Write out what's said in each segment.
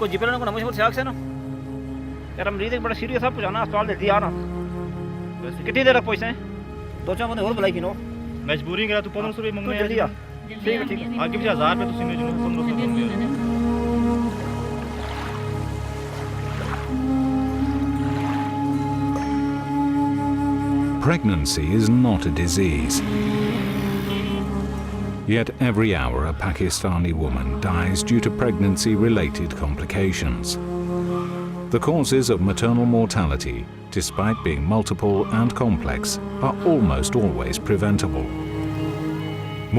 पुजी पे ना मुझे मुझसे से ना यार मरीज एक बड़ा सीरियस है पहुंचाना अस्पताल दे दिया ना कितनी देर तक पहुंचे दो चार बंदे और बुलाई किनो मजबूरी करा तू 1500 रुपए तू मंगने जल्दी आ ठीक है ठीक है आगे भी 1000 रुपए तुसी मेरे 1500 मंगने Pregnancy is not a disease. Yet every hour a Pakistani woman dies due to pregnancy-related complications. The causes of maternal mortality, despite being multiple and complex, are almost always preventable.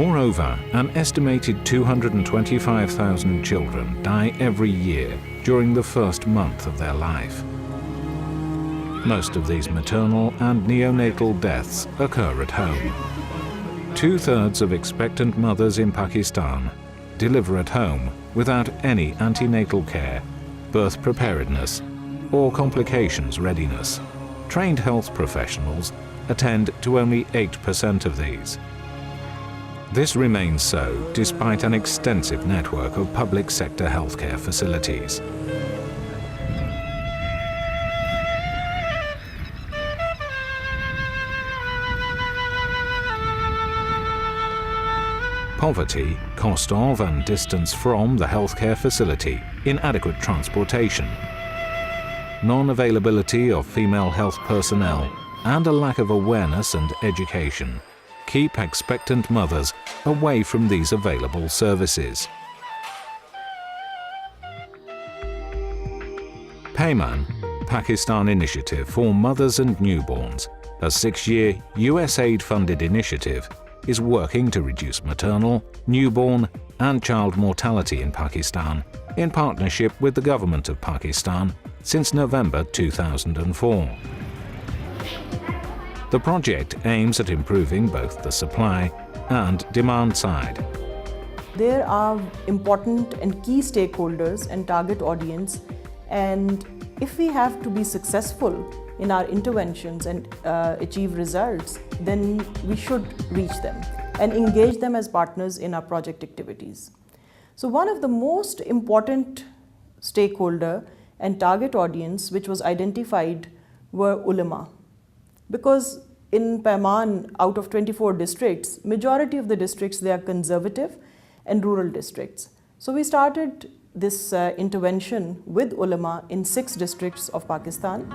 Moreover, an estimated 225,000 children die every year during the first month of their life. Most of these maternal and neonatal deaths occur at home. 2/3 of expectant mothers in Pakistan deliver at home without any antenatal care, birth preparedness, or complications readiness. Trained health professionals attend to only 8% of these. This remains so despite an extensive network of public sector healthcare facilities. Poverty, cost of and distance from the healthcare facility, inadequate transportation, non-availability of female health personnel, and a lack of awareness and education keep expectant mothers away from these available services. PAYMAN, Pakistan Initiative for Mothers and Newborns, a 6-year US aid-funded initiative, is working to reduce maternal, newborn and child mortality in Pakistan in partnership with the government of Pakistan since November 2004. The project aims at improving both the supply and demand side. There are important and key stakeholders and target audience, and if we have to be successful in our interventions and achieve results, then we should reach them and engage them as partners in our project activities. So one of the most important stakeholder and target audience which was identified were ulama. Because in PAYMAN, out of 24 districts, majority of the districts, they are conservative and rural districts. So we started this intervention with ulama in 6 districts of Pakistan.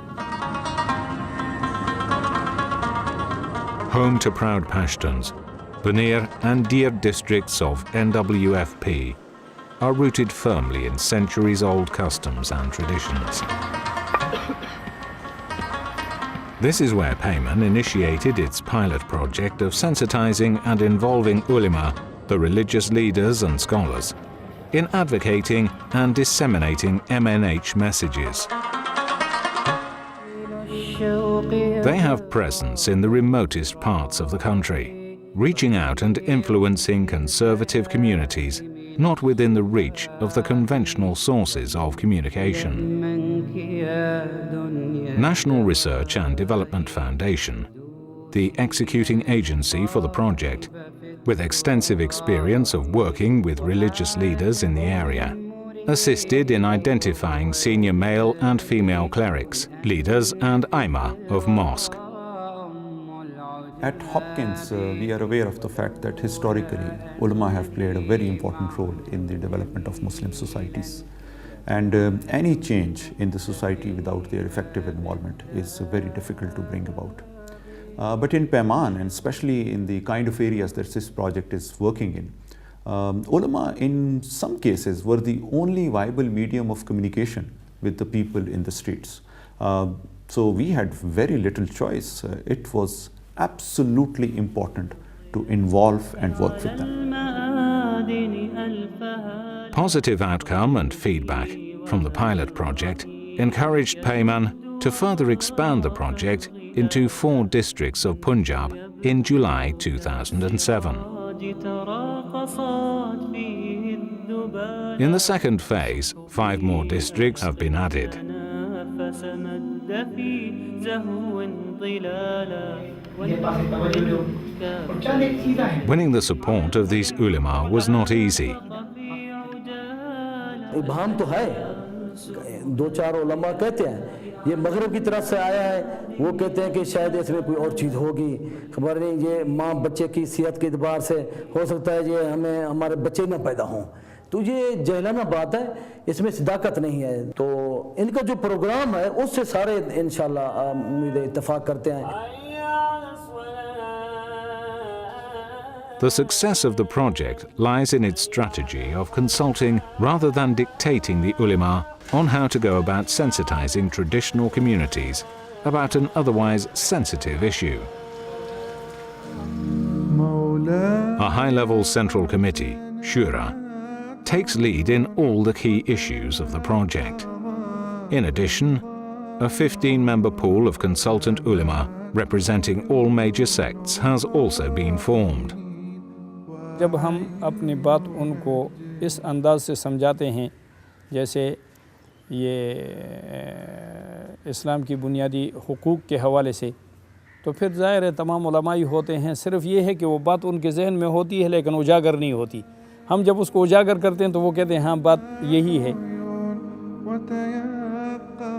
Home to proud Pashtuns, Banir and Dir districts of NWFP are rooted firmly in centuries-old customs and traditions. This is where PAYMAN initiated its pilot project of sensitizing and involving ulama, the religious leaders and scholars, in advocating and disseminating MNH messages. They have presence in the remotest parts of the country, reaching out and influencing conservative communities not within the reach of the conventional sources of communication. National Research and Development Foundation, the executing agency for the project, with extensive experience of working with religious leaders in the area, assisted in identifying senior male and female clerics, leaders and imam of mosque. At Hopkins, we are aware of the fact that historically ulama have played a very important role in the development of Muslim societies. And any change in the society without their effective involvement is very difficult to bring about. But in PAYMAN, and especially in the kind of areas that this project is working in, ulama in some cases were the only viable medium of communication with the people in the streets. So we had very little choice. It was absolutely important to involve and work with them. Positive outcome and feedback from the pilot project encouraged PAYMAN to further expand the project into 4 districts of Punjab in July 2007. In the second phase, 5 more districts have been added. Winning the support of these ulama was not easy. दो चार उलमा कहते हैं ये मगरब की तरफ से आया है, वो कहते हैं कि शायद इसमें कोई और चीज़ होगी, खबर नहीं, ये माँ बच्चे की सेहत के एतबार से हो सकता है ये हमें हमारे बच्चे ना पैदा हों, तो ये जहलाना बात है, इसमें सदाकत नहीं है। तो इनका जो प्रोग्राम है उससे सारे इंशाल्लाह उम्मीद इत्तेफाक करते हैं। The success of the project lies in its strategy of consulting rather than dictating the ulama on how to go about sensitizing traditional communities about an otherwise sensitive issue. A high-level central committee, Shura, takes lead in all the key issues of the project. In addition, a 15-member pool of consultant ulama representing all major sects has also been formed. जब हम अपनी बात उनको इस अंदाज से समझाते हैं जैसे ये इस्लाम की बुनियादी हुकूक के हवाले से, तो फिर ज़ाहिर है तमाम उलमा ही होते हैं, सिर्फ ये है कि वो बात उनके जहन में होती है लेकिन उजागर नहीं होती। हम जब उसको उजागर करते हैं तो वो कहते हैं हाँ बात यही है।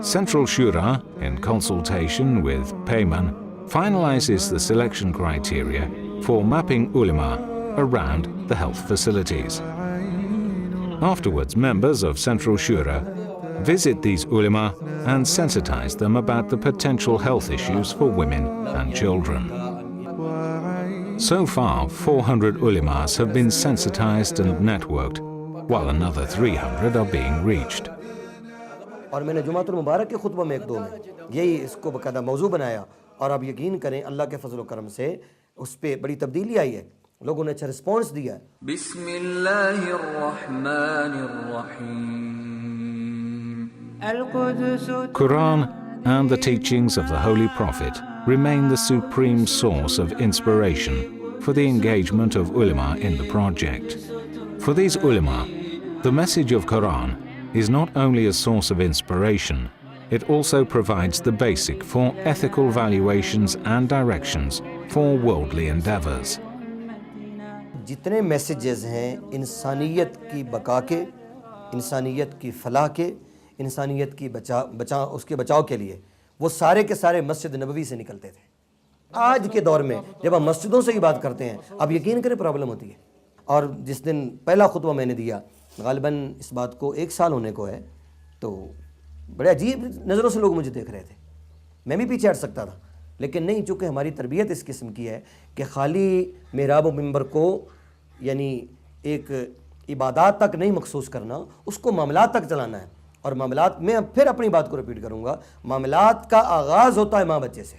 Central Shura, in consultation with PAYMAN, finalizes the selection criteria for mapping ulama around the health facilities. Afterwards, members of Central Shura visit these ulama and sensitize them about the potential health issues for women and children. So far, 400 ulemas have been sensitized and networked, while another 300 are being reached. और मैंने जुमातुल मुबारक के खुतबा में एक दो में यही इसको बकायदा मौजू बनाया, और आप यकीन करें अल्लाह के फजल व करम से उस पर बड़ी तब्दीली आई है, लोगों ने अच्छा रिस्पॉन्स दिया है। Quran and the teachings of the Holy Prophet remain the supreme source of inspiration for the engagement of ulama in the project. For these ulama, the message of Quran is not only a source of inspiration, it also provides the basic for ethical valuations and directions for worldly endeavors. जितने messages हैं इंसानियत की बका के, इंसानियत की फलाह के, इंसानियत की उसके बचाव के लिए, वो सारे के सारे मस्जिद नबवी से निकलते थे। आज के दौर में जब हम मस्जिदों से ही बात करते हैं, अब यकीन करें प्रॉब्लम होती है। और जिस दिन पहला खुतबा मैंने दिया, गालिबन इस बात को 1 साल होने को है, तो बड़े अजीब नज़रों से लोग मुझे देख रहे थे। मैं भी पीछे हट सकता था, लेकिन नहीं, चूँकि हमारी तरबियत इस किस्म की है कि खाली मेहराब मिंबर को यानी एक इबादत तक नहीं मखसूस करना, उसको मामलात तक चलाना है। और मामलात में फिर अपनी बात को रिपीट करूँगा, मामलात का आगाज़ होता है माँ बच्चे से।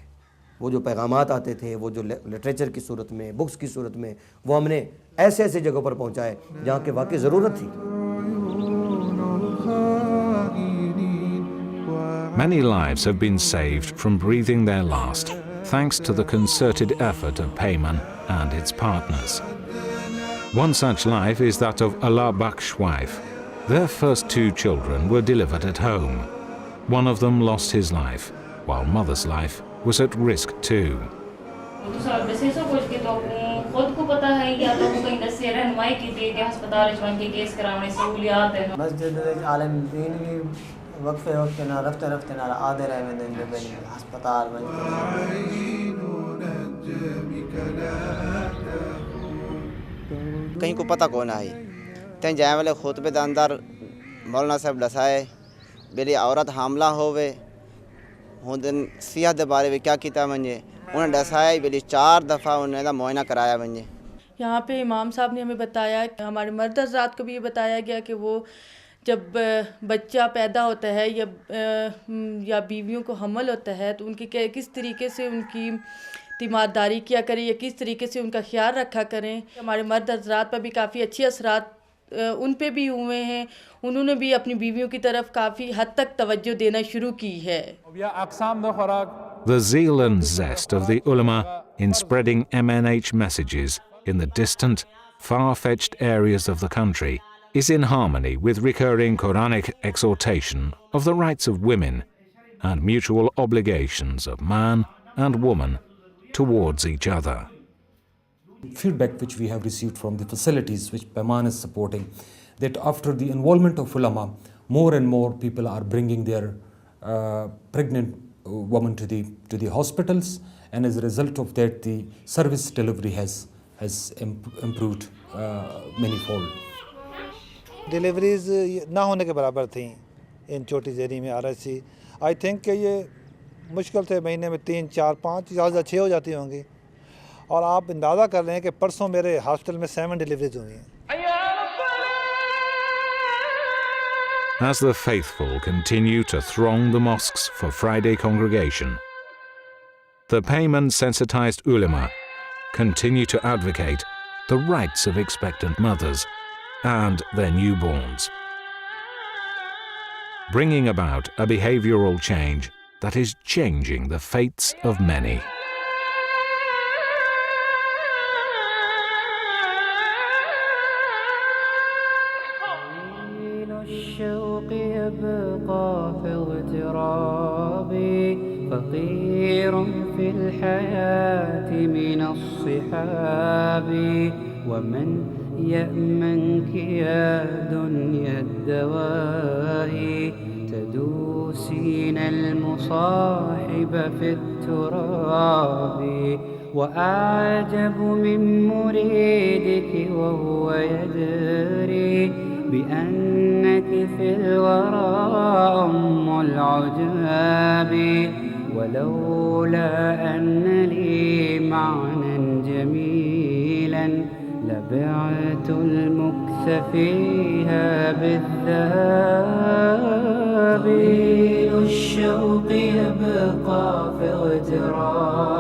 वो जो पैगामात आते थे, वो जो लिटरेचर की सूरत में, बुक्स की सूरत में, वो हमने ऐसे ऐसे जगहों पर पहुँचाए जहाँ के वाकई ज़रूरत थी। Many lives have been saved from breathing their last thanks to the concerted effort of PAYMAN and its partners. One such life is that of Allah Bakhsh's wife. Their first 2 children were delivered at home. One of them lost his life, while mother's life was at risk too. वक्फे वक्फे ना रफ्ते रफ्ते ना आधे रहे में दिन में अस्पताल में कहीं को पता कौन आई तें जाए वाले खुतबे के अंदर मौलाना साहब दसाए बेली औरत हामला होवे हुन दिन सियाह दे बारे में क्या किया मंजे उन्हें दसाया बेली 4 दफ़ा उन्हें मुआयना कराया मंजे। यहाँ पे इमाम साहब ने हमें बताया, हमारे मर्द हज़रात को भी ये बताया गया कि वो जब बच्चा पैदा होता है या बीवियों को हमल होता है तो उनकी किस तरीके से उनकी तीमारदारी किया करें या किस तरीके से उनका ख्याल रखा करें। हमारे मर्द हज़रात पर भी काफ़ी अच्छे असरात उन पे भी हुए हैं, उन्होंने भी अपनी बीवियों की तरफ काफ़ी हद तक तवज्जो देना शुरू की है। The zeal and zest of the ulama in spreading MNH messages in the distant, far-fetched areas of the country is in harmony with recurring Quranic exhortation of the rights of women and mutual obligations of man and woman towards each other. Feedback which we have received from the facilities which PAYMAN is supporting, that after the involvement of ulama, more and more people are bringing their pregnant women to the hospitals, and as a result of that, the service delivery has improved manyfold. Deliveries ना होने के बराबर थी इन छोटी Jerry में RSC। I think कि ये मुश्किल से महीने में 3, 4, 5 ज़्यादा 6 हो जाती होंगी, और आप अंदाज़ा कर रहे हैं कि परसों मेरे हॉस्पिटल में 7 डिलीवरीज हुई हैं। As the faithful continue to throng the mosques for Friday congregation, the PAYMAN sensitized ulama continue to advocate the rights of expectant mothers and their newborns, bringing about a behavioral change that is changing the fates of many. الشوق يبقى في اغترابي فقير في الحياة من الصحاب ومن يأمنك يا دنيا الدواء تدوسين المصاحب في التراب وأعجب من مريدك وهو يدري بأنك في الورى أم العجاب ولولا أن لي معنى جميلا لبعت المكث فيها بالذهاب طويل الشوق يبقى في اغتراب